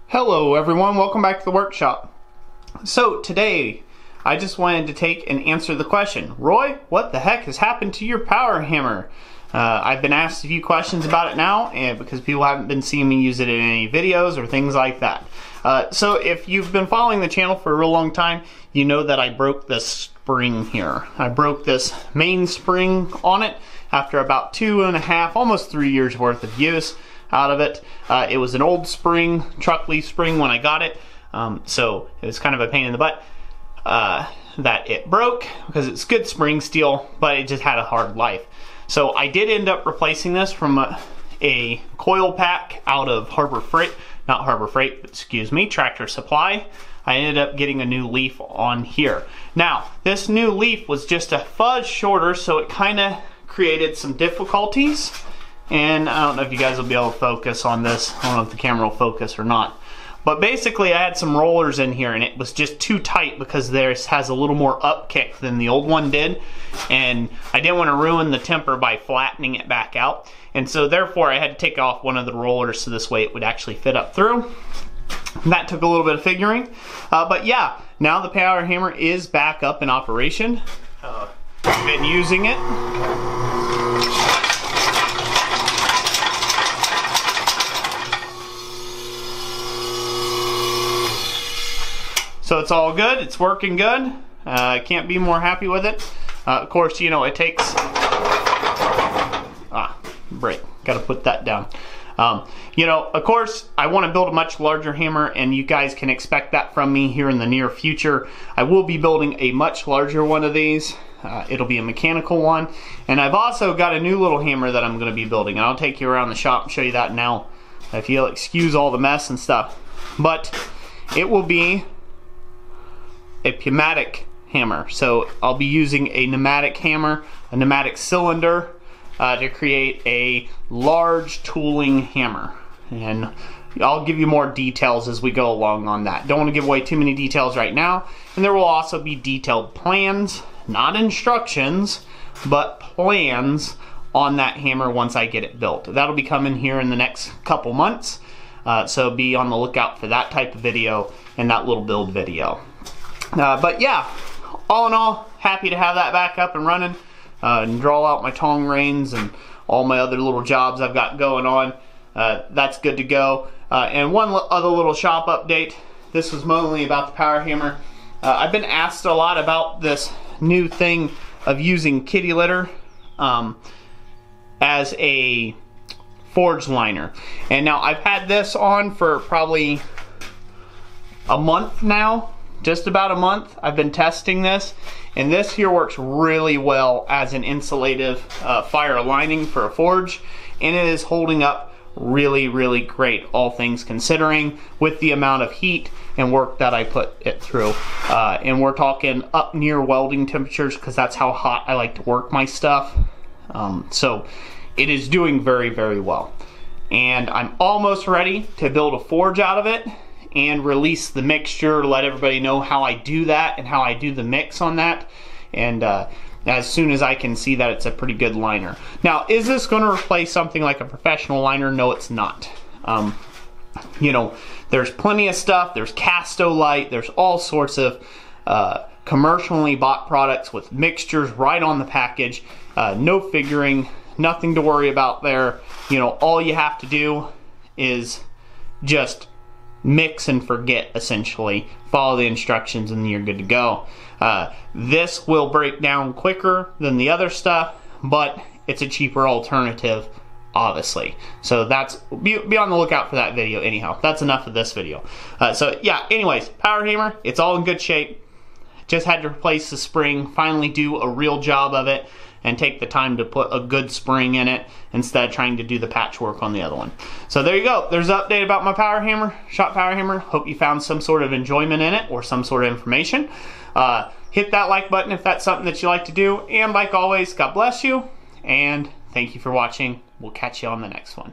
Hello everyone, welcome back to the workshop. So today I just wanted to take and answer the question, Roy, what the heck has happened to your power hammer? I've been asked a few questions about it now, and because people haven't been seeing me use it in any videos or things like that. So if you've been following the channel for a real long time, you know that I broke this spring here. I broke this main spring on it after about 2.5, almost 3 years worth of use out of it. It was an old spring, truck leaf spring when I got it, so it was kind of a pain in the butt that it broke because it's good spring steel, but it just had a hard life. So I did end up replacing this from a coil pack out of Harbor Freight, not Harbor Freight, excuse me, Tractor Supply. I ended up getting a new leaf on here. Now, this new leaf was just a fudge shorter, so it kind of created some difficulties. And I don't know if you guys will be able to focus on this. I don't know if the camera will focus or not. But basically I had some rollers in here and it was just too tight because this has a little more upkick than the old one did. And I didn't want to ruin the temper by flattening it back out. And so therefore I had to take off one of the rollers so this way it would actually fit up through. And that took a little bit of figuring. But yeah, now the power hammer is back up in operation. I've been using it. So it's all good, it's working good. I can't be more happy with it. Of course, you know, it takes, break, gotta put that down. You know, of course, I wanna build a much larger hammer and you guys can expect that from me here in the near future. I will be building a much larger one of these. It'll be a mechanical one. And I've also got a new little hammer that I'm gonna be building. And I'll take you around the shop and show you that now, if you'll excuse all the mess and stuff. But it will be a pneumatic hammer. So I'll be using a pneumatic hammer, a pneumatic cylinder to create a large tooling hammer. And I'll give you more details as we go along on that. Don't want to give away too many details right now. And there will also be detailed plans, not instructions, but plans on that hammer once I get it built. That'll be coming here in the next couple months. So be on the lookout for that type of video and that little build video. But yeah, all in all, happy to have that back up and running and draw out my tong reins and all my other little jobs I've got going on. That's good to go. And one other little shop update. This was mainly about the power hammer. I've been asked a lot about this new thing of using kitty litter as a forge liner. And now I've had this on for probably a month now. Just about a month. I've been testing this, and this here works really well as an insulative fire lining for a forge, and it is holding up really, really great, all things considering, with the amount of heat and work that I put it through. And we're talking up near welding temperatures because that's how hot I like to work my stuff. So it is doing very, very well. And I'm almost ready to build a forge out of it and release the mixture to let everybody know how I do that and how I do the mix on that. And as soon as I can see that it's a pretty good liner. Now, is this going to replace something like a professional liner? No, it's not. You know, there's plenty of stuff. There's Castolite. There's all sorts of commercially bought products with mixtures right on the package. No figuring, nothing to worry about there. You know, all you have to do is just mix and forget, essentially. Follow the instructions and you're good to go. This will break down quicker than the other stuff, but it's a cheaper alternative, obviously. So that's, be on the lookout for that video anyhow. That's enough of this video. So yeah, anyways, power hammer, it's all in good shape. Just had to replace the spring, finally do a real job of it, and take the time to put a good spring in it instead of trying to do the patchwork on the other one. So there you go. There's an update about my power hammer, shop power hammer. Hope you found some sort of enjoyment in it or some sort of information. Hit that like button if that's something that you like to do. And like always, God bless you, and thank you for watching. We'll catch you on the next one.